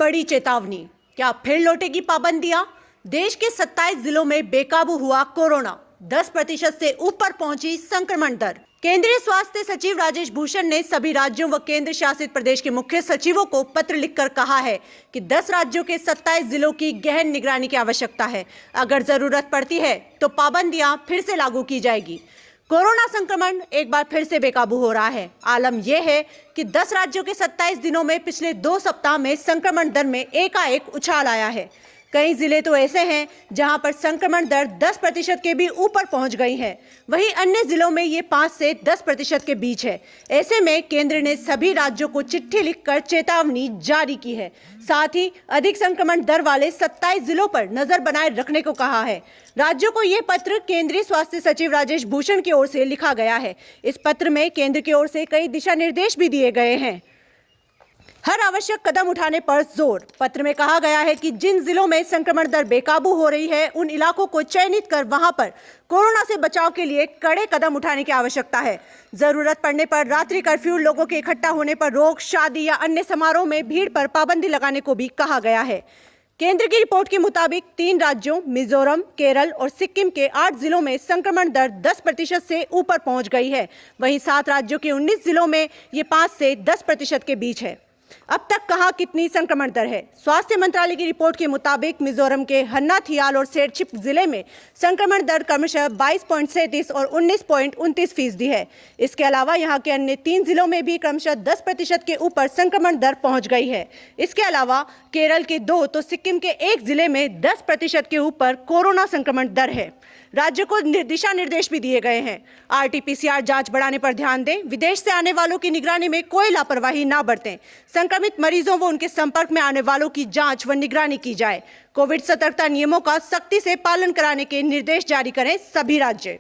बड़ी चेतावनी, क्या फिर लौटेगी पाबंदियां? देश के 27 जिलों में बेकाबू हुआ कोरोना, 10% से ऊपर पहुंची संक्रमण दर। केंद्रीय स्वास्थ्य सचिव राजेश भूषण ने सभी राज्यों व केंद्र शासित प्रदेश के मुख्य सचिवों को पत्र लिखकर कहा है कि 10 राज्यों के 27 जिलों की गहन निगरानी की आवश्यकता है। अगर जरूरत पड़ती है तो पाबंदियां फिर से लागू की जाएगी। कोरोना संक्रमण एक बार फिर से बेकाबू हो रहा है। आलम यह है कि 10 राज्यों के 27 दिनों में पिछले 2 सप्ताह में संक्रमण दर में एकाएक उछाल आया है। कई जिले तो ऐसे हैं जहां पर संक्रमण दर 10% के भी ऊपर पहुंच गई है। वहीं अन्य जिलों में ये 5 से 10% के बीच है। ऐसे में केंद्र ने सभी राज्यों को चिट्ठी लिखकर चेतावनी जारी की है। साथ ही अधिक संक्रमण दर वाले 27 जिलों पर नजर बनाए रखने को कहा है। राज्यों को ये पत्र केंद्रीय स्वास्थ्य सचिव राजेश भूषण की ओर से लिखा गया है। इस पत्र में केंद्र की ओर से कई दिशा निर्देश भी दिए गए हैं। हर आवश्यक कदम उठाने पर जोर। पत्र में कहा गया है कि जिन जिलों में संक्रमण दर बेकाबू हो रही है, उन इलाकों को चयनित कर वहां पर कोरोना से बचाव के लिए कड़े कदम उठाने की आवश्यकता है। जरूरत पड़ने पर रात्रि कर्फ्यू, लोगों के इकट्ठा होने पर रोक, शादी या अन्य समारोह में भीड़ पर पाबंदी लगाने को भी कहा गया है। केंद्र की रिपोर्ट के मुताबिक 3 राज्यों मिजोरम, केरल और सिक्किम के 8 जिलों में संक्रमण दर 10% से ऊपर पहुंच गई है। वहीं 7 राज्यों के 19 जिलों में ये 5 से 10% के बीच है। अब तक कहां कितनी संक्रमण दर है? स्वास्थ्य मंत्रालय की रिपोर्ट के मुताबिक मिजोरम के हन्नाथियाल और सेरछिप जिले में संक्रमण दर क्रमशः 22.37 और 19.29% है। इसके अलावा यहां के अन्य 3 जिलों में भी क्रमशः 10% के ऊपर संक्रमण दर पहुंच गई है। इसके अलावा केरल के 2 तो सिक्किम के 1 जिले में 10% के ऊपर कोरोना संक्रमण दर है। राज्य को दिशा निर्देश भी दिए गए हैं। RT-PCR जांच बढ़ाने पर ध्यान दें। विदेश से आने वालों की निगरानी में कोई लापरवाही ना बरतें। संक्रमित मरीजों व उनके संपर्क में आने वालों की जांच व निगरानी की जाए। कोविड सतर्कता नियमों का सख्ती से पालन कराने के निर्देश जारी करें सभी राज्य।